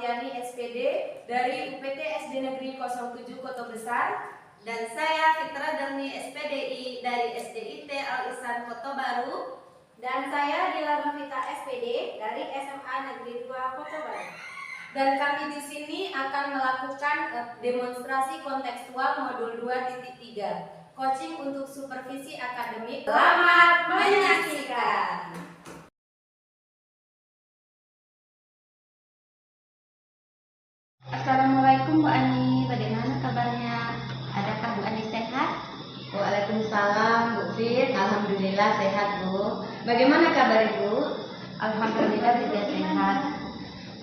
Oktiani SPD dari UPT SD Negeri 07 Kota Besar. Dan saya Fitra Delmi SPDI dari SDIT Al Ihsan Kota Baru. Dan saya Dila Novita SPD dari SMA Negeri 2 Kota Baru. Dan kami di sini akan melakukan demonstrasi kontekstual modul 2.3, coaching untuk supervisi akademik. Selamat menyaksikan. Assalamualaikum Bu Ani, bagaimana kabarnya? Adakah Bu Ani sehat? Waalaikumsalam Bu Fit, alhamdulillah sehat Bu. Bagaimana kabar Ibu? Alhamdulillah juga sehat.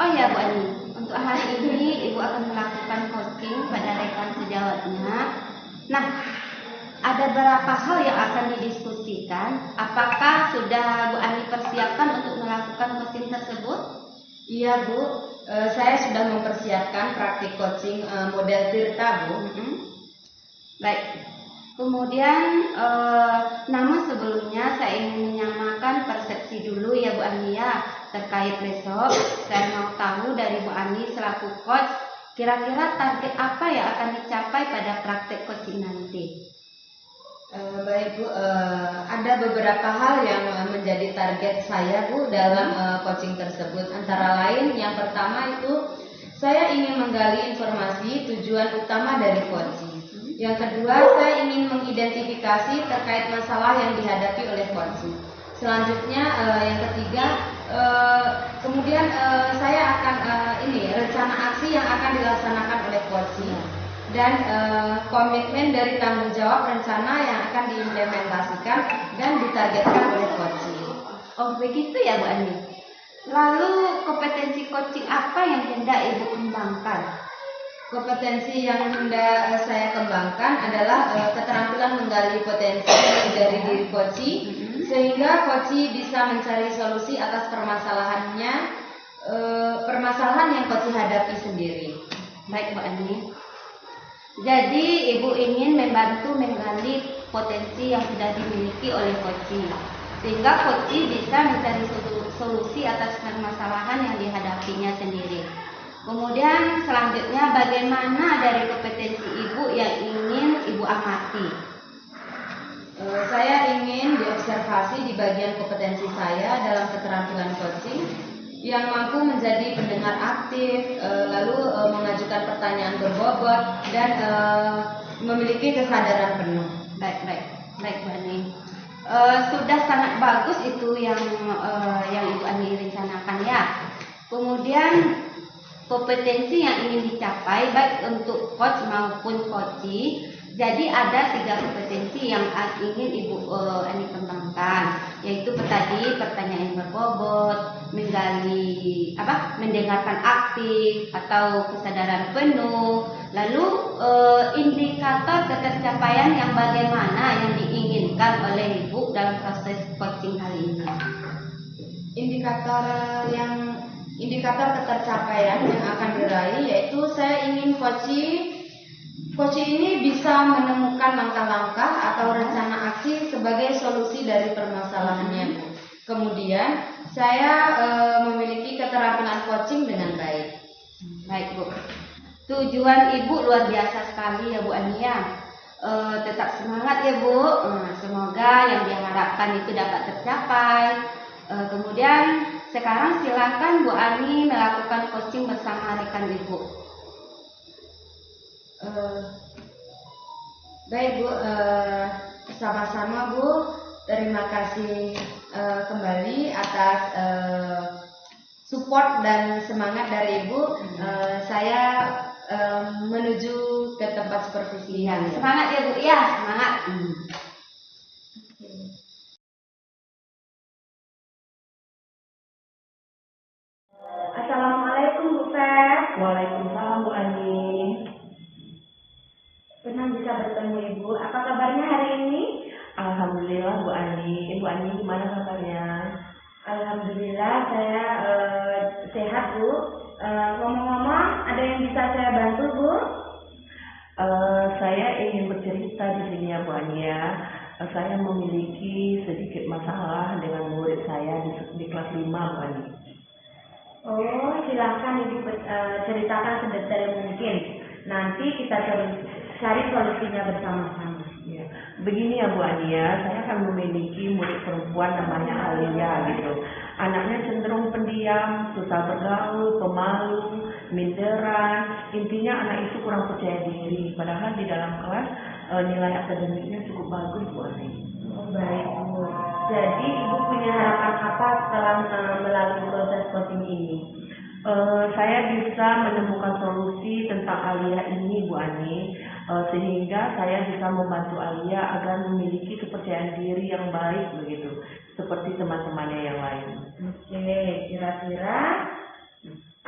Oh ya Bu Ani, untuk hari ini Ibu akan melakukan coaching pada rekan sejawatnya. Nah, ada beberapa hal yang akan didiskusikan. Apakah sudah Bu Ani persiapkan untuk melakukan coaching tersebut? Iya Bu, saya sudah mempersiapkan praktik coaching model Tirta Bu. Baik. Kemudian, namun sebelumnya saya ingin menyamakan persepsi dulu ya Bu Ani ya terkait besok. Saya mau tahu dari Bu Ani selaku coach, kira-kira target apa yang akan dicapai pada praktek coaching nanti? Baik Bu, ada beberapa hal yang menjadi target saya Bu dalam coaching tersebut. Antara lain yang pertama itu saya ingin menggali informasi tujuan utama dari coaching. Yang kedua, saya ingin mengidentifikasi terkait masalah yang dihadapi oleh coaching. Selanjutnya yang ketiga, kemudian saya akan rencana aksi yang akan dilaksanakan oleh coaching. Dan komitmen dari tanggung jawab rencana yang akan diimplementasikan dan ditargetkan oleh coaching. Oh begitu ya Bu Ani. Lalu kompetensi coaching apa yang hendak Ibu kembangkan? Kompetensi yang hendak saya kembangkan adalah keterampilan menggali potensi dari diri coaching, sehingga coaching bisa mencari solusi atas permasalahan yang coaching hadapi sendiri. Baik Bu Ani. Jadi Ibu ingin membantu menggali potensi yang sudah dimiliki oleh coaching, sehingga coaching bisa mencari solusi atas permasalahan yang dihadapinya sendiri. Kemudian selanjutnya bagaimana dari kompetensi Ibu yang ingin Ibu amati? Saya ingin diobservasi di bagian kompetensi saya dalam keterampilan coaching yang mampu menjadi pendengar aktif, lalu mengajukan pertanyaan berbobot dan memiliki kesadaran penuh. Baik Bu Ani. Sudah sangat bagus itu yang Ibu Ani rencanakan ya. Kemudian kompetensi yang ingin dicapai baik untuk coach maupun coachee. Jadi ada 3 kompetensi yang ingin Ibu Ani kembangkan, yaitu tadi pertanyaan yang berbobot, mendengarkan aktif atau kesadaran penuh, lalu indikator ketercapaian yang bagaimana yang diinginkan oleh Ibu dalam proses coaching kali ini. Indikator ketercapaian yang akan diraih yaitu saya ingin coaching ini bisa menemukan langkah-langkah atau rencana aksi sebagai solusi dari permasalahannya. Kemudian saya memiliki keterampilan coaching dengan baik. Baik Bu. Tujuan Ibu luar biasa sekali ya Bu Ani ya. Tetap semangat ya Bu. Semoga yang diharapkan itu dapat tercapai. Kemudian sekarang silakan Bu Ani melakukan coaching bersama rekan Ibu. Baik Bu, sama-sama Bu. Terima kasih kembali atas support dan semangat dari Ibu. Saya menuju ke tempat supervisi. Semangat ya Bu, ya semangat. Assalamualaikum Bu Feb. Waalaikumsalam Bu Ani. Senang bisa bertemu Ibu. Apa kabarnya hari ini? Alhamdulillah Bu Ani. Ibu Ani gimana kabarnya? Alhamdulillah saya sehat Bu. Ngomong-ngomong, ada yang bisa saya bantu Bu? Saya ingin bercerita di sini ya Bu Ani ya. Saya memiliki sedikit masalah dengan murid saya di kelas 5 Bu Ani. Oh, silakan Ibu ceritakan sedetail mungkin. Nanti kita cari solusinya bersama-sama. Ya. Begini ya Bu Ania, saya akan memiliki murid perempuan namanya Alia gitu. Anaknya cenderung pendiam, susah bergaul, pemalu, minderan. Intinya anak itu kurang percaya diri. Padahal di dalam kelas nilai akademiknya cukup bagus Bu Ania. Oh, baik Bu. Jadi Ibu punya harapan apa setelah melalui proses coaching ini? Saya bisa menemukan solusi tentang Alia ini Bu Ani, sehingga saya bisa membantu Alia agar memiliki kepercayaan diri yang baik begitu, seperti teman-temannya yang lain. Oke, kira-kira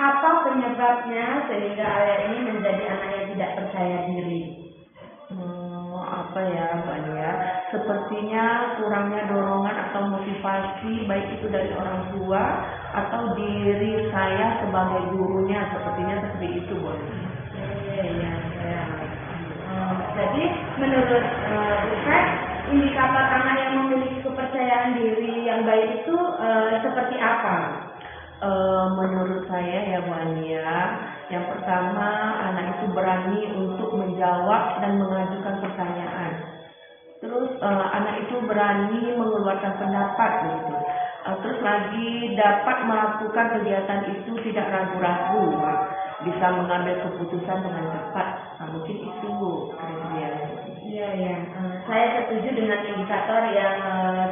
apa penyebabnya sehingga Alia ini menjadi anak yang tidak percaya diri? Apa ya Mbak Nia? Sepertinya kurangnya dorongan atau motivasi baik itu dari orang tua atau diri saya sebagai gurunya, seperti itu Bu Nia. Ya. Jadi menurut Bu Feb, indikator anak yang memiliki kepercayaan diri yang baik itu seperti apa? Menurut saya ya Bu Ania, yang pertama anak itu berani untuk menjawab dan mengajukan pertanyaan. Terus anak itu berani mengeluarkan pendapat gitu. Terus lagi dapat melakukan kegiatan itu tidak ragu-ragu, bisa mengambil keputusan dengan cepat. Mungkin itu kriterianya. Iya. Saya setuju dengan indikator yang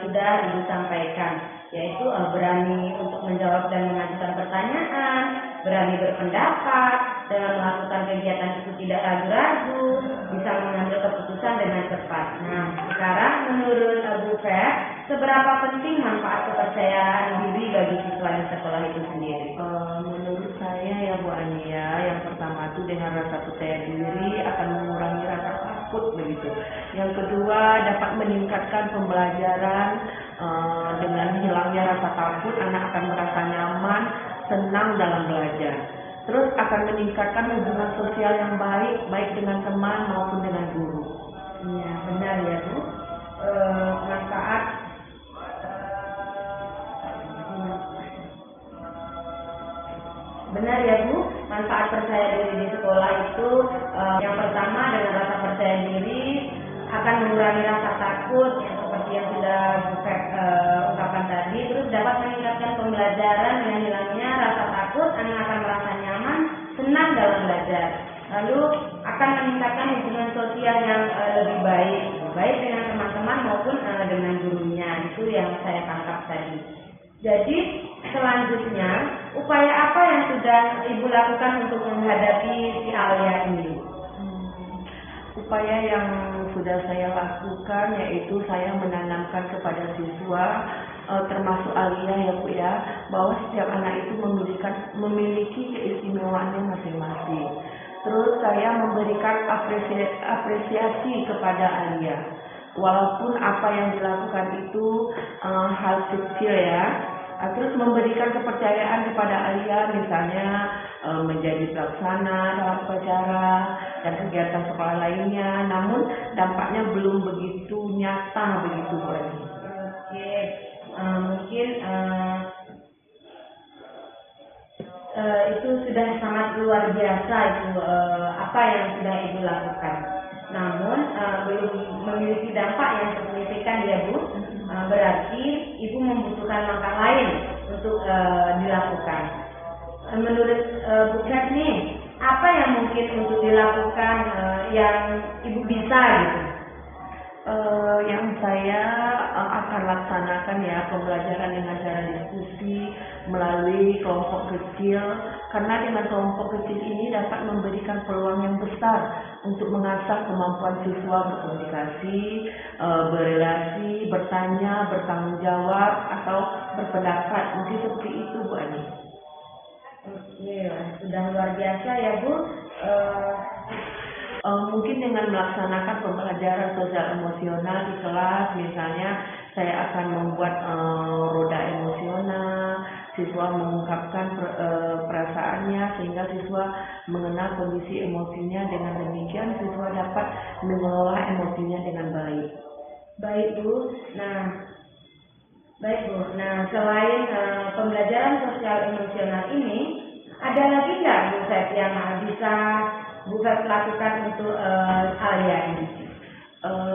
sudah Ibu sampaikan, yaitu berani untuk menjawab dan mengajukan pertanyaan, berani berpendapat, dalam melakukan kegiatan itu tidak ragu-ragu, bisa mengambil keputusan dengan cepat. Nah, sekarang menurut Bu Feb, seberapa penting manfaat kepercayaan diri bagi siswa di sekolah itu sendiri? Menurut saya ya Bu Ania, yang pertama itu dengan rasa percaya diri akan mengurangi rasa takut begitu. Yang kedua dapat meningkatkan pembelajaran, dengan hilangnya rasa takut anak akan merasa nyaman, senang dalam belajar. Terus akan meningkatkan hubungan sosial yang baik dengan teman maupun dengan guru. Iya, benar ya Bu. Manfaat benar ya Bu, manfaat percaya diri di sekolah itu yang pertama dengan rasa percaya diri akan mengurangi rasa takut yang seperti yang sudah Bu Feb ungkapkan tadi. Terus dapat meningkatkan pembelajaran dengan hilangnya rasa takut, anak akan merasa nyaman, senang dalam belajar. Lalu akan meningkatkan hubungan sosial yang lebih baik dengan teman-teman maupun dengan gurunya. Itu yang saya tangkap tadi. Jadi selanjutnya upaya apa yang sudah Ibu lakukan untuk menghadapi si Alia ini? Upaya yang sudah saya lakukan yaitu saya menanamkan kepada siswa, termasuk Alia ya Bu ya, bahwa setiap anak itu memiliki keistimewaannya masing-masing. Terus saya memberikan apresiasi kepada Alia, walaupun apa yang dilakukan itu hal kecil ya. Terus memberikan kepercayaan kepada Alia, misalnya menjadi pelaksana dalam upacara dan kegiatan sekolah lainnya. Namun dampaknya belum begitu nyata begitu Bu Ani. Oke, mungkin itu sudah sangat luar biasa itu apa yang sudah Ibu lakukan. Namun belum memiliki dampak yang signifikan ya Bu. Berarti Ibu membutuhkan langkah lain untuk dilakukan. Menurut Bu Feb nih, apa yang mungkin untuk dilakukan yang Ibu bisa gitu? Yang saya akan laksanakan ya pembelajaran dengan cara diskusi melalui kelompok kecil, karena dengan kelompok kecil ini dapat memberikan peluang yang besar untuk mengasah kemampuan siswa berkomunikasi, berelasi, bertanya, bertanggung jawab atau berpendapat. Mungkin seperti itu Bu Ani. Oke, sudah luar biasa ya Bu. Mungkin dengan melaksanakan pembelajaran sosial emosional di kelas, misalnya saya akan membuat roda emosional, siswa mengungkapkan perasaannya sehingga siswa mengenal kondisi emosinya. Dengan demikian siswa dapat mengelola emosinya dengan baik. Baik Bu. Nah, selain pembelajaran sosial emosional ini, ada lagi nggak Bu Feb yang bisa Bu Feb lakukan untuk Alia ini?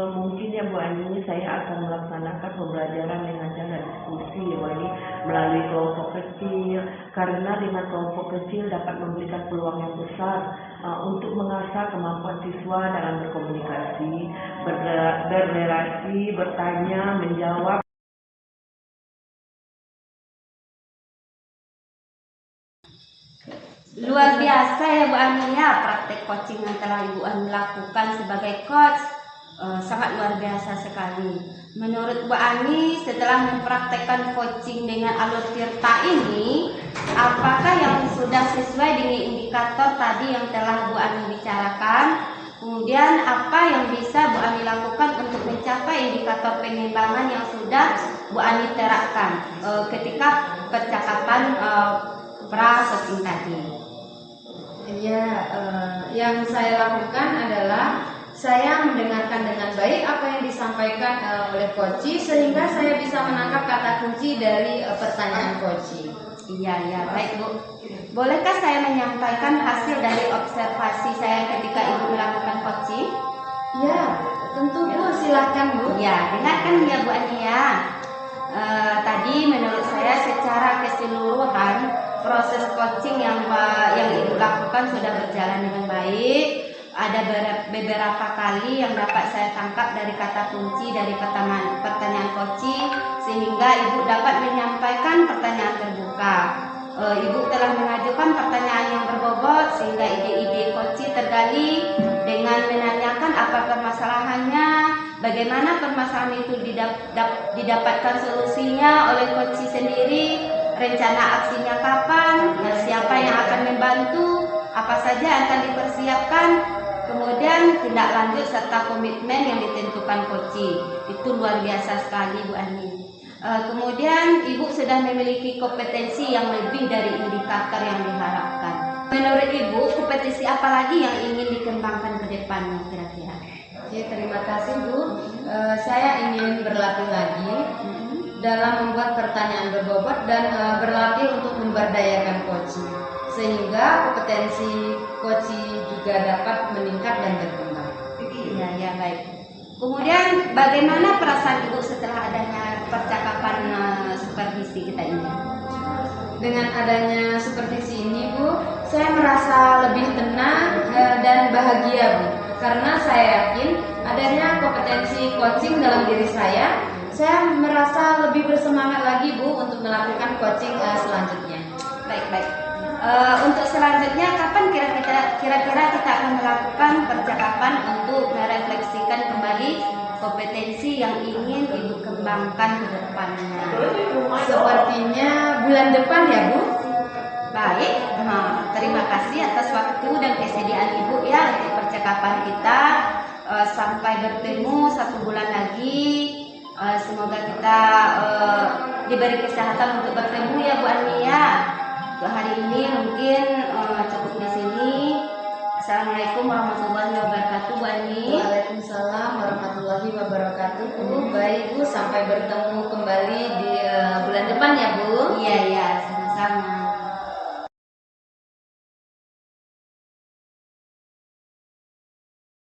Mungkin ya Bu Ani, saya akan melaksanakan pembelajaran dengan cara diskusi ya Bu Ani, melalui kelompok kecil, karena dengan kelompok kecil dapat memberikan peluang yang besar untuk mengasah kemampuan siswa dalam berkomunikasi, berrelasi, bertanya, menjawab. Luar biasa ya Bu Ani ya, praktek coaching yang telah Ibu Ani lakukan sebagai coach. Sangat luar biasa sekali. Menurut Bu Ani, setelah mempraktekkan coaching dengan alur Tirta ini, apakah yang sudah sesuai dengan indikator tadi yang telah Bu Ani bicarakan? Kemudian apa yang bisa Bu Ani lakukan untuk mencapai indikator pengembangan yang sudah Bu Ani terapkan ketika percakapan pra-coaching tadi? Ya, yang saya lakukan adalah saya mendengarkan dengan baik apa yang disampaikan oleh coach, sehingga saya bisa menangkap kata kunci dari pertanyaan coach. Iya, baik Bu. Bolehkah saya menyampaikan hasil dari observasi saya ketika Ibu melakukan coaching? Ya, tentu Bu, silakan Bu. Ya, dengarkan ya Bu Ani ya. Tadi menurut saya secara keseluruhan proses coaching yang Ibu lakukan sudah berjalan dengan baik. Ada beberapa kali yang dapat saya tangkap dari kata kunci dari pertanyaan coaching, sehingga Ibu dapat menyampaikan pertanyaan terbuka. Ibu telah mengajukan pertanyaan yang berbobot sehingga ide-ide coaching tergali dengan menanyakan apa permasalahannya, bagaimana permasalahan itu didapatkan solusinya oleh coaching sendiri, rencana aksinya kapan, siapa yang akan membantu, apa saja yang akan dipersiapkan, kemudian tindak lanjut serta komitmen yang ditentukan coaching. Itu luar biasa sekali Bu Ani. Kemudian Ibu sudah memiliki kompetensi yang lebih dari indikator yang diharapkan. Menurut Ibu, kompetensi apa lagi yang ingin dikembangkan ke depannya kira-kira? Oke, terima kasih Bu. Saya ingin berlatih lagi dalam membuat pertanyaan berbobot dan berlatih untuk memberdayakan coaching, sehingga kompetensi coaching juga dapat meningkat dan berkembang. Ya, baik. Kemudian bagaimana perasaan Ibu setelah adanya percakapan supervisi kita ini? Dengan adanya supervisi ini Bu, saya merasa lebih tenang dan bahagia Bu, karena saya yakin adanya kompetensi coaching dalam diri saya merasa lebih bersemangat lagi Bu untuk melakukan coaching selanjutnya. Baik. Untuk selanjutnya kapan kira-kira kita akan melakukan percakapan untuk merefleksikan kembali kompetensi yang ingin Ibu kembangkan ke depannya? Sepertinya bulan depan ya Bu. Baik, terima kasih atas waktu dan kesediaan Ibu ya untuk percakapan kita. Sampai bertemu 1 bulan lagi. Semoga kita diberi kesehatan untuk bertemu ya Bu Ani ya. Untuk hari ini mungkin cukup di sini. Assalamualaikum warahmatullahi wabarakatuh Bu Ani. Waalaikumsalam warahmatullahi wabarakatuh Bu. Baik Bu, sampai bertemu kembali di bulan depan ya Bu. Iya.